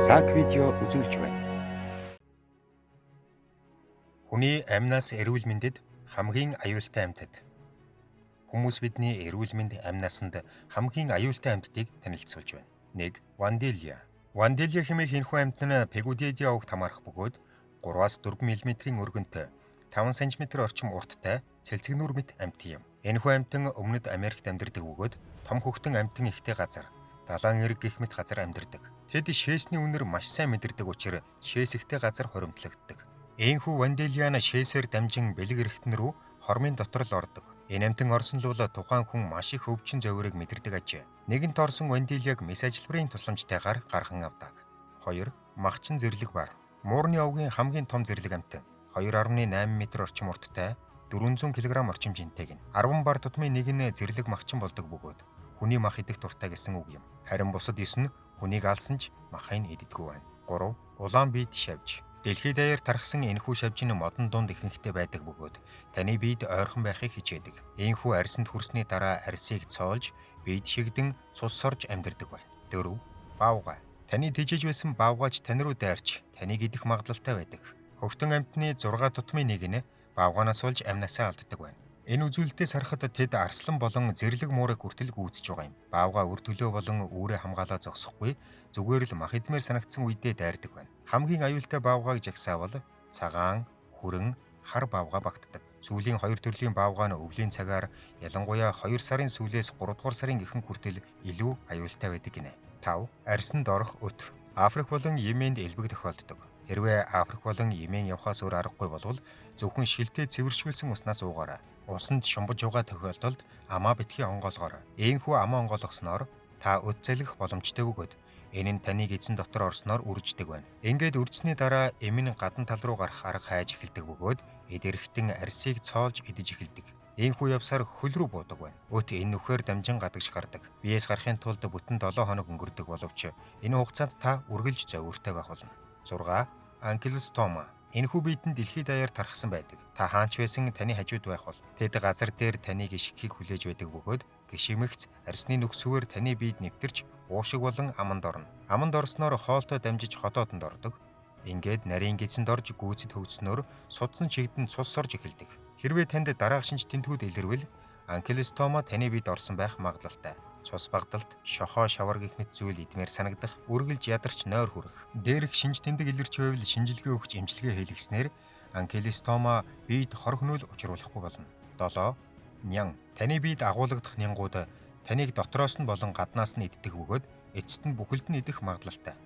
цаг видео үзүүлж байна. Хүний амнаас эрүүл мэндэд хамгийн аюултай амьтад. Хүмүүс бидний эрүүл мэнд амнаасанд хамгийн аюултай амьтдыг танилцуулж байна. 1. Ванделия. Ванделия хэмээх энэхүү амьтад нь Пегудиди овогт хамаарах бөгөөд 3-4 мм өргөнтэй 5 см орчим урттай цэлцэгнүр мэт амьт юм. Энэхүү амьтан өмнөд Америкт амьдардаг бөгөөд том хөхтөн амьтан ихтэй газар, далайн эрэг гэх мэт газар амьдардаг. Тэд шээсний үнэр маш сайн мэдэрдэг учраас шээсэгтэй газар хоримтлагддаг. Ийхүү Ванделиан шээсээр дамжин бэлэг эрхтэн рүү хормын дотор л ордог. Энэ амьтан орсон л тухайн хүн маш их өвчин зовирыг мэдэрдэг ажээ. Нэгэнт орсон Ванделиаг мэс ажилбарын тусламжтайгаар гарган авдаг. 2. Махчин зэрлэг бар. Муурны овгийн хамгийн том зэрлэг амьтан. 2.8 м орчим урттай 400 кг орчим жинтэйг нь 10 бар тутмын нэг нь зэрлэг махчин болдог бөгөөд хүний мах идэх дуртай гэсэн үг юм. Харин бусад 9 нь хүнийг алсан ч махыг иддэггүй байна. 3. Улаан биед шавж. Дэлхийд даяар тархсан энэхүү шавжийн модон дунд ихэнхтэй байдаг бөгөөд таны биед ойрхон байхыг хичээдэг. Ийхүү арьсанд хүрсний дараа арьсыг цоолж биед шигдэн цус сорж амьдардаг байна. 4. Баавгай. Таны дижиж байсан баавгайч тань руу дайрч таныг идэх магадлалтай байдаг. Хөхтөн амьтны 6 тутмын нэг нь баавганаас болж амнасаа алддаг байна. Энэ үзүүлэлтээс харахад тэд арслан болон зэрлэг муурыг хүртэл гүйцэж байгаа юм. Баавгай үр төлөө болон үүрээ хамгаалаа зогсохгүй зүгээр л мах идмээр санагдсан үедээ дайрдаг байна. Хамгийн аюултай баавгайг жагсаавал цагаан, хүрэн, хар баавгай багтдаг. Сүүлийн 2 төрлийн баавгай нь өвлийн цагаар ялангуяа 2 сарын сүүлээс 3 дугаар сарын ихэнх хүртэл илүү аюултай байдаг гинэ. 5. Арьсанд орох өт. Африк болон Йеменд элбэг тохиолддог. Хэрвээ Африк болон Йемен явхаас өөр аргагүй болвол зөвхөн шилтээ цэвэршүүлсэн уснаас уугаарай. Усанд шумбаж угаа тохиолдолд амаа битгий онгоолгоорой. Ийхүү амаа онгоолгосноор та өд залгих боломжтой бөгөөд энэ нь таныг эзэн дотор орсноор үрждэг байна. Ингээд үржсэний дараа эмийн гадна тал руу гарах арга хайж эхэлдэг бөгөөд эдэрхтэн арьсыг цоолж идэж эхэлдэг. Ийхүү явсаар хөл рүү буудаг байна. Өт энэ нүхээр дамжин гадагш гардаг. Биеэс гарахын тулд бүтэн 7 хоног өнгөрдөг боловч энэ хугацаанд та үргэлж зовиртой байх болно. 6. Анкилостома. Энэхүү биетэн дэлхийд даяар тархсан байдаг. Та хаанч байсан таны хажууд байх бол тэд газар дээр таныг ишгхийг хүлээж байдаг бөгөөд гişимэгц арсны нүксвээр таны биед нэвтэрч уушиг болон аманд орно. Аманд орсноор хоолтой дамжиж ходоодонд ордог. Ингээд нарийн гисэнд орж гүйцэд хөгжснөөр судсан чигдэн цус сорж эхэлдэг. Хэрвээ танд дараах шинж тэмдгүүд илэрвэл анкилостома таны биед орсон байх магадлалтай. Цус багдалт, шохоо шавар гэх мэт зүйл идмээр санагдах, үргэлж ядарч нойр хүрэх. Дээрх шинж тэмдэг илэрч байвал шинжилгээ өгч эмчилгээ хийлгэснээр анкилостома биед хор хөнөөл учруулахгүй болно. 7. Нян. Таны биед агуулгадах нянгууд таныг дотроос нь болон гаднаас нь иддэг бөгөөд эцэст нь бүхэлд нь идэх магадлалтай.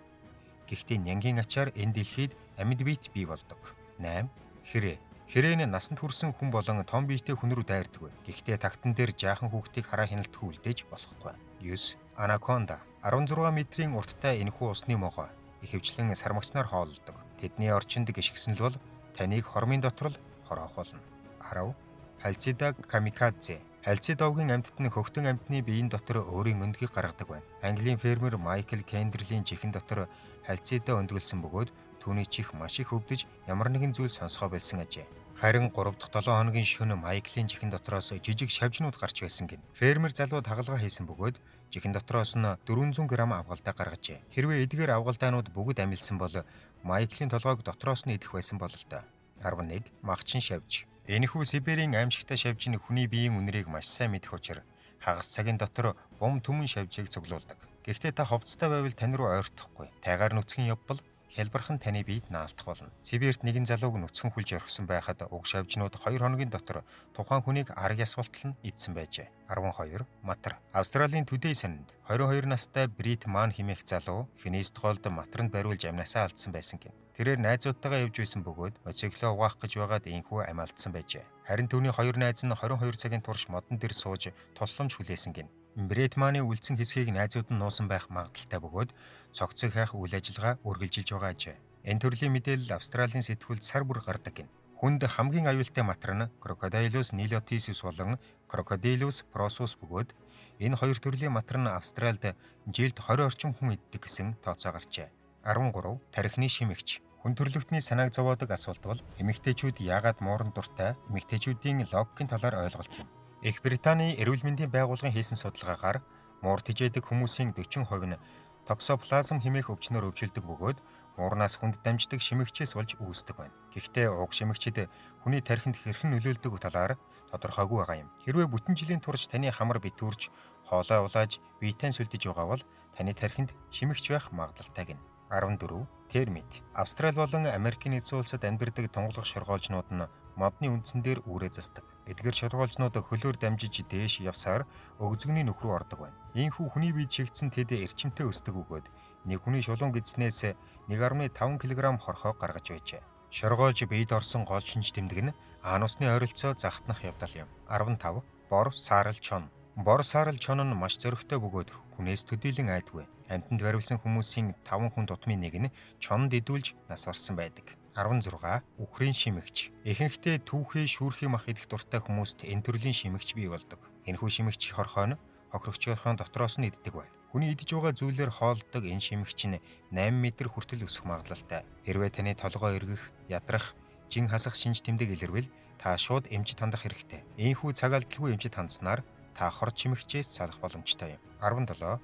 Гэхдээ нянгийн ачаар энэ дэлхийд амьд биет бий болдог. 8. Хэрэг. Хэрэг нь насанд хүрсэн хүн болон том биетэй хүн рүү дайрдаг вэ. Гэхдээ тагтан дээр жаахан хүүхдийг хараа хяналтгүй үлдээж болохгүй. 9. Анаконда. 16 метрийн урттай энэхүү усны могой ихэвчлэн сармагчнаар хооллдог. Тэдний орчинд гიშгсэн л бол таныг хормын дотор л хороох болно. 10. Халцида камикадзе. Халцид овгийн амьтад нь хөхтөн амьтны биеийн дотор өөрийн өндгийг гаргадаг байна. Английн фермер Майкл Кендерлийн чихэн дотор халцидаа өндгөлсөн бөгөөд түүний чих маш их өвдөж ямар нэгэн зүйл сонсгоо болсон ажээ. Харин 3 дахь 7 хоногийн шөнө Майклийн чихэн дотроос жижиг шавжнууд гарч байсан гин. Фермер залуу тагалгаа хийсэн бөгөөд чихэн дотроос нь 400 г авгалдаа гаргажээ. Хэрвээ эдгээр авгалдаанууд бүгд амилсан бол Майклийн толгойг дотроос нь идэх байсан бол л та. 11. Махчин шавж. Энэхүү Сибирийн аимшигтай шавж нь хүний биеийн үнэрийг маш сайн мэдэх учраас хагас цагийн дотор бум түмэн шавжийг цуглуулдаг. Гэхдээ та ховцтой байвал тань руу ойртохгүй. Тайгаар нүцгэн явбал хялбархан таны биед наалтах болно. Сибирт нэгэн залууг нүцгэн хүлж орхисон байхад уг шавжнууд 2 хоногийн дотор тухайн хүнийг арга ясвалтал нь идсэн байжээ. 12. Матар. Австралийн төдий сонинд 22 настай Брит Ман хэмээх залуу Финистголд матарнд бариулж амнасаа алдсан байсан гин. Тэрээр найзуудтайгаа явж байсан бөгөөд моциклоо угаах гэж байгаад энхүү амь алдсан байжээ. Харин түүний 2 найз нь 22 цагийн турш модон дээр сууж тусламж хүлээсэн гин. Бретманы үлдсэн хэсгийг найзууд нь нуусан байх магадaltaй бөгөөд цогцыг хайх үйл ажиллагаа үргэлжилж байгаа ажээ. Энэ төрлийн мэдээлэл Австралийн сэтгүүлд сар бүр гардаг гин. Хүнд хамгийн аюултай матар нь Crocodylus nilotius болон Crocodylus prorsus бөгөөд энэ 2 төрлийн матар нь Австральд жилд 20 орчим хүн иддэг гэсэн тооцоо гарчээ. 13. Тархины шимэгч. Хүн төрөлхтний санааг зовоодог асуулт бол эмэгтэйчүүд яагаад мууран дуртай эмэгтэйчүүдийн логикийн талаар ойлголт юм. Их Британий эрүүл мэндийн байгууллагын хийсэн судалгаагаар муур тэжээдэг хүмүүсийн 40% нь Токсоплазм хэмээх өвчнөр өвчлөдөг бөгөөд уурнаас хүнд дамждаг шимэгчээс болж үүсдэг байна. Гэхдээ уг шимэгчид хүний тархинд хэрхэн нөлөөлдөг талаар тодорхойгүй байгаа юм. Хэрвээ бүтэн жилийн турш таны хамар битүүрч, хоолой улааж, биетэн сүлдэж байгаа бол таны тархинд шимэгч байх магадлалтай гэнэ. 14. Термит. Австрали болон Америкийн нэгдсэн улсад амьдардаг тунгалах шоргоолжнууд нь модны үндсэн дээр үүрээ засдаг. Эдгээр шоргоолжнууд хөлөөр дамжиж дээш явсаар өгзөгний нүх рүү ордог байна. Ийхүү хүний биед шигдсэн тэд эрчимтэй өсдөг бөгөөд нэг хүний шулуун гидснээс 1.5 кг хорхоо гаргаж байжээ. Шоргоолж биед орсон гол шинж тэмдэг нь анусны ойролцоо захтнах явдал юм. 15. Бор саарал чон. Бор саарал чон нь маш зөрөгтэй бөгөөд хүнээс төдийлөн айдгүй. Амьтанд баривсан хүмүүсийн 5 хүн тутмын нэг нь чонд идүүлж нас барсан байдаг. 16. Үхрийн шимэгч. Ихэнхдээ түүхий шүүрхийн мах идэх дуртай хүмүүст энэ төрлийн шимэгч бий болдог. Энэхүү шимэгч хорхоо нь хохирогчийн дотроос нь иддэг байна. Хүний идэж байгаа зүйлээр хоолдог энэ шимэгч нь 8 м хүртэл өсөх магадлалтай. Хэрвээ таны толгой эргэх, ядрах, жин хасах шинж тэмдэг илэрвэл та шууд эмчит хандах хэрэгтэй. Ийхүү цаг алдалгүй эмчит хандсанаар та хорт шимэгчээс салах боломжтой юм. 17.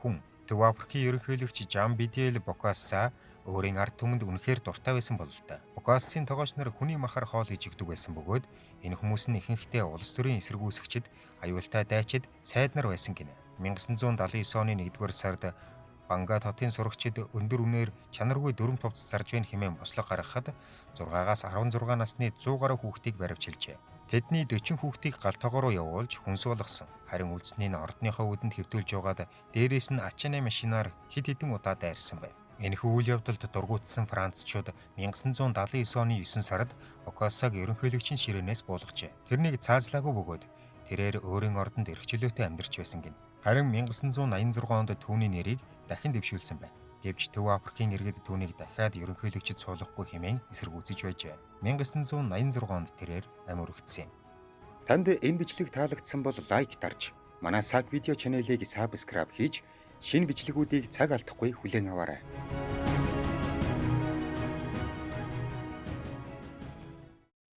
Хүн. Төв Африкийн ерөнхийлөгч Жан Бидел Бокасса өөрийн ард түмэнд үнэхээр дуртай байсан бол л да. Бокассын тогооч нар хүний махаар хоол хийж өгдөг байсан бөгөөд энэ хүмүүс нь ихэнхдээ улс төрийн эсэргүүцэгчид, аюултай дайчид, сайд нар байсан гинэ. 1979 оны 1-р сард Бангад хотын сурагчид өндөр үнээр чанаргүй дүрм тувц зарж байна хэмээн бослого гаргахад 6-аас 16 насны 100 гаруй хүүхдийг баривчилжээ. Тэдний 40 хүүхдийг галтоогоор явуулж хүнс болгосон. Харин үлдсний нь ордныхоо үдэнд хэвтүүлж байгаад дээрээс нь ачааны машинаар хэд хэдэн удаа дайрсан байна. Энэхүү үйл явдалд дургуутсан францчууд 1979 оны 9 сард Бокассаг ерөнхийлөгчийн ширээнээс буулгажээ. Тэрнийг цаазлаагүй бөгөөд тэрээр өөрийн ордонд эрх чөлөөтэй амьдарч байсан гин. Харин 1986 онд түүний нэрийг дахин дэвшүүлсэн байна. Гэвч Төв Африкийн иргэд түүнийг дахиад ерөнхийлөгчөд суулгахгүй хэмээн эсэргүүцэж байжээ. 1986 онд тэрээр амь өргөцсөн юм. Танд энэ бичлэг таалагдсан бол лайк дарж, манай саг видео чанелыг сабскрайб хийж, шинэ бичлэгүүдийг цаг алдахгүй хүлээн аваарай.